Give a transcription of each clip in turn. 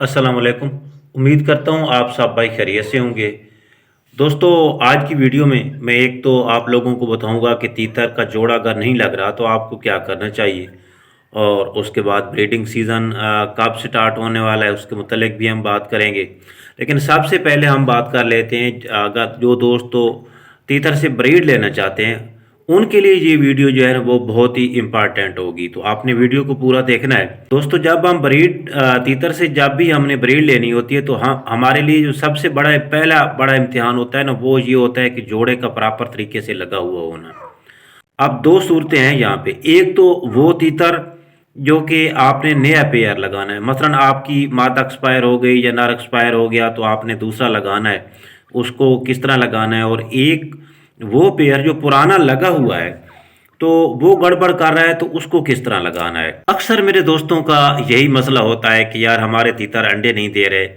अस्सलाम वालेकुम। उम्मीद करता हूँ आप सब भाई खैरियत से होंगे। दोस्तों, आज की वीडियो में मैं एक तो आप लोगों को बताऊंगा कि तीतर का जोड़ा अगर नहीं लग रहा तो आपको क्या करना चाहिए, और उसके बाद ब्रीडिंग सीज़न कब स्टार्ट होने वाला है उसके मुतलिक भी हम बात करेंगे। लेकिन सबसे पहले हम बात कर लेते हैं, अगर जो दोस्तों तीतर से ब्रीड लेना चाहते हैं उनके लिए ये वीडियो जो है ना वो बहुत ही इम्पॉर्टेंट होगी, तो आपने वीडियो को पूरा देखना है। दोस्तों, जब हम ब्रीड तीतर से जब भी हमने ब्रीड लेनी होती है तो हम हमारे लिए जो सबसे बड़ा पहला बड़ा इम्तिहान होता है ना वो ये होता है कि जोड़े का प्रॉपर तरीके से लगा हुआ होना। अब दो सूरतें हैं यहाँ पे। एक तो वो तीतर जो कि आपने नया पेयर लगाना है, मसलन आपकी मादा एक्सपायर हो गई या नर एक्सपायर हो गया तो आपने दूसरा लगाना है, उसको किस तरह लगाना है। और एक वो पेयर जो पुराना लगा हुआ है तो वो गड़बड़ कर रहा है तो उसको किस तरह लगाना है। अक्सर मेरे दोस्तों का यही मसला होता है कि यार हमारे तीतर अंडे नहीं दे रहे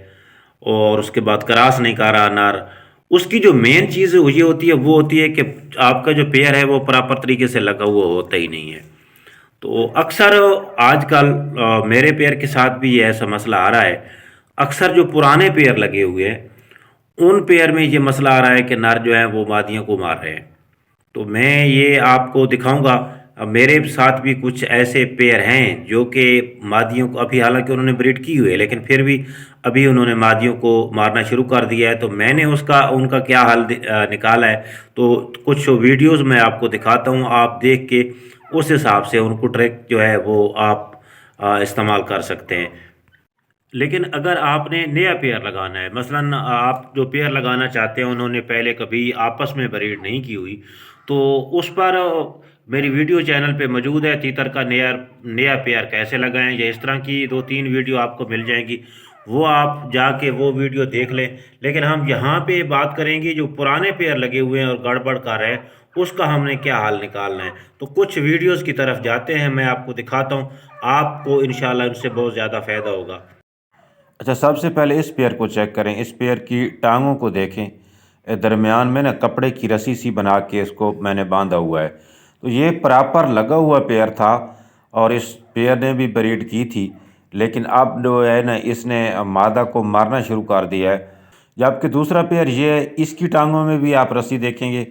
और उसके बाद क्रॉस नहीं कर रहा नर। उसकी जो मेन चीज़ ये होती है वो होती है कि आपका जो पेयर है वो प्रॉपर तरीके से लगा हुआ होता ही नहीं है। तो अक्सर आजकल मेरे पेयर के साथ भी ये ऐसा मसला आ रहा है। अक्सर जो पुराने पेयर लगे हुए हैं उन पेयर में ये मसला आ रहा है कि नर जो है वो मादियों को मार रहे हैं। तो मैं ये आपको दिखाऊंगा। अब मेरे साथ भी कुछ ऐसे पेयर हैं जो कि मादियों को अभी, हालांकि उन्होंने ब्रीड की हुई है लेकिन फिर भी अभी उन्होंने मादियों को मारना शुरू कर दिया है। तो मैंने उसका उनका क्या हल निकाला है, तो कुछ वीडियोस मैं आपको दिखाता हूँ, आप देख के उस हिसाब से उनको ट्रैक जो है वो आप इस्तेमाल कर सकते हैं। लेकिन अगर आपने नया पेयर लगाना है, मसलन आप जो पेयर लगाना चाहते हैं उन्होंने पहले कभी आपस में ब्रीड नहीं की हुई, तो उस पर मेरी वीडियो चैनल पे मौजूद है, तीतर का नया नया पेयर कैसे लगाएं या इस तरह की दो तीन वीडियो आपको मिल जाएंगी। वो आप जाके वो वीडियो देख लें। लेकिन हम यहाँ पे बात करेंगे जो पुराने पेयर लगे हुए हैं और गड़बड़ कर रहे हैं उसका हमने क्या हल निकालना है। तो कुछ वीडियोस की तरफ जाते हैं, मैं आपको दिखाता हूँ, आपको इंशाल्लाह इनसे बहुत ज़्यादा फ़ायदा होगा। अच्छा, सबसे पहले इस पेयर को चेक करें। इस पेयर की टांगों को देखें। दरमियान में ना कपड़े की रस्सी सी बना के इसको मैंने बांधा हुआ है। तो ये प्रॉपर लगा हुआ पेयर था और इस पेयर ने भी ब्रीड की थी। लेकिन अब जो है ना इसने मादा को मारना शुरू कर दिया है। जबकि दूसरा पेयर ये है, इसकी टांगों में भी आप रस्सी देखेंगे।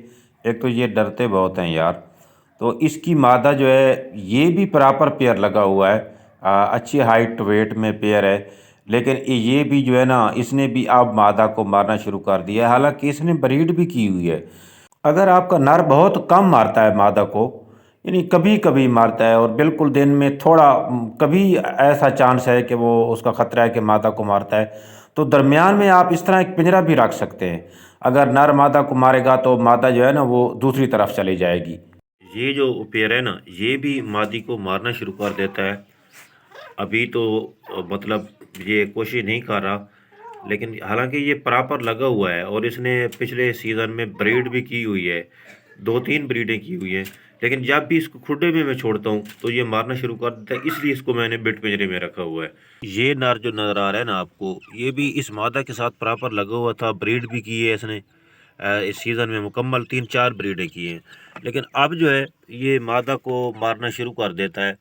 एक तो ये डरते बहुत हैं यार। तो इसकी मादा जो है ये भी प्रॉपर पेयर लगा हुआ है। अच्छी हाइट वेट में पेयर है। लेकिन ये भी जो है ना इसने भी अब मादा को मारना शुरू कर दिया है, हालांकि इसने ब्रीड भी की हुई है। अगर आपका नर बहुत कम मारता है मादा को, यानी कभी कभी मारता है और बिल्कुल दिन में थोड़ा कभी ऐसा चांस है कि वो उसका ख़तरा है कि मादा को मारता है, तो दरमियान में आप इस तरह एक पिंजरा भी रख सकते हैं। अगर नर मादा को मारेगा तो मादा जो है ना वो दूसरी तरफ चली जाएगी। ये जो पेड़ है ना ये भी मादी को मारना शुरू कर देता है। अभी तो मतलब ये कोशिश नहीं कर रहा, लेकिन हालांकि ये प्रॉपर लगा हुआ है और इसने पिछले सीज़न में ब्रीड भी की हुई है, दो तीन ब्रीडें की हुई हैं। लेकिन जब भी इसको खुडे में मैं छोड़ता हूँ तो ये मारना शुरू कर देता है, इसलिए इसको मैंने बिट पिंजरे में रखा हुआ है। ये नर जो नज़र आ रहा है ना आपको, ये भी इस मादा के साथ प्रॉपर लगा हुआ था, ब्रीड भी की है इसने। इस सीज़न में मुकम्मल तीन चार ब्रीडें की हैं। लेकिन अब जो है ये मादा को मारना शुरू कर देता है,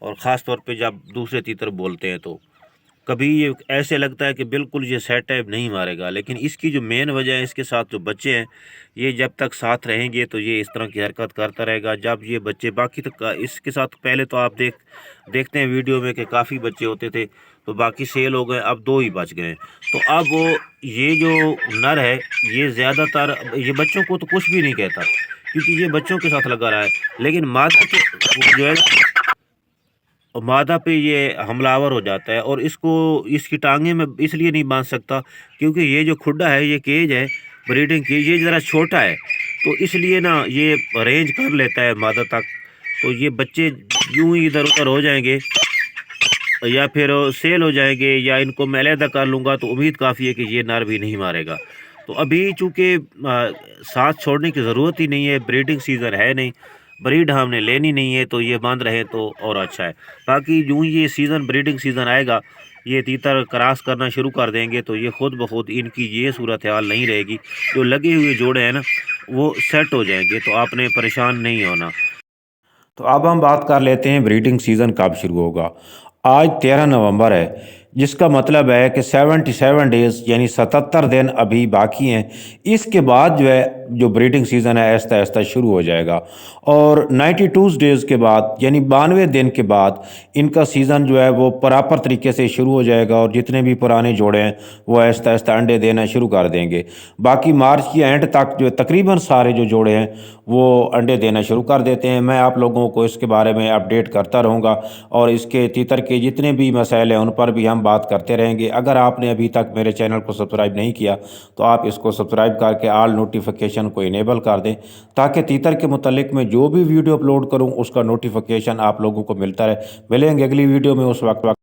और ख़ास तौर पे जब दूसरे तीतर बोलते हैं तो कभी ये ऐसे लगता है कि बिल्कुल ये सेट टाइप नहीं मारेगा। लेकिन इसकी जो मेन वजह है, इसके साथ जो बच्चे हैं ये जब तक साथ रहेंगे तो ये इस तरह की हरकत करता रहेगा। जब ये बच्चे बाकी तक इसके साथ, पहले तो आप देखते हैं वीडियो में कि काफ़ी बच्चे होते थे तो बाकी सेल हो गए, अब दो ही बच गए। तो अब वो ये जो नर है ये ज़्यादातर ये बच्चों को तो कुछ भी नहीं कहता क्योंकि ये बच्चों के साथ लगा रहा है। लेकिन मादा के जो है मादा पे ये हमलावर हो जाता है, और इसको इसकी टांगे में इसलिए नहीं बांध सकता क्योंकि ये जो खुड्डा है, ये केज है ब्रीडिंग की, ये ज़रा छोटा है। तो इसलिए ना ये रेंज कर लेता है मादा तक। तो ये बच्चे यूं ही इधर उधर हो जाएंगे या फिर सेल हो जाएंगे, या इनको मैं अलहदा कर लूँगा तो उम्मीद काफ़ी है कि ये नर भी नहीं मारेगा। तो अभी चूँकि साथ छोड़ने की ज़रूरत ही नहीं है, ब्रीडिंग सीज़न है नहीं, ब्रीड हमने लेनी नहीं है, तो ये बंद रहे तो और अच्छा है। बाकी यूँ ये सीज़न ब्रीडिंग सीज़न आएगा, ये तीतर क्रॉस करना शुरू कर देंगे तो ये खुद ब खुद इनकी ये सूरत हाल नहीं रहेगी। जो लगे हुए जोड़े हैं ना वो सेट हो जाएंगे, तो आपने परेशान नहीं होना। तो अब हम बात कर लेते हैं ब्रीडिंग सीज़न कब शुरू होगा। आज 13 नवंबर है। जिसका मतलब है कि 77 डेज़ यानी 77 दिन अभी बाकी हैं। इसके बाद जो है जो ब्रीडिंग सीज़न है आहिस्ता आहिस्ता शुरू हो जाएगा और 92 डेज़ के बाद यानी 92 दिन के बाद इनका सीज़न जो है वो प्रॉपर तरीके से शुरू हो जाएगा और जितने भी पुराने जोड़े हैं वो आहिस्ता आहिस्ता अंडे देना शुरू कर देंगे। बाकी मार्च की एंड तक जो तकरीबन सारे जो जोड़े हैं वो अंडे देना शुरू कर देते हैं। मैं आप लोगों को इसके बारे में अपडेट करता रहूँगा और इसके तीतर के जितने भी मसाइल हैं उन पर भी हम बात करते रहेंगे। अगर आपने अभी तक मेरे चैनल को सब्सक्राइब नहीं किया तो आप इसको सब्सक्राइब करके ऑल नोटिफिकेशन को इनेबल कर दें ताकि तीतर के मुतालिक मैं जो भी वीडियो अपलोड करूँ उसका नोटिफिकेशन आप लोगों को मिलता रहे। मिलेंगे अगली वीडियो में, उस वक्त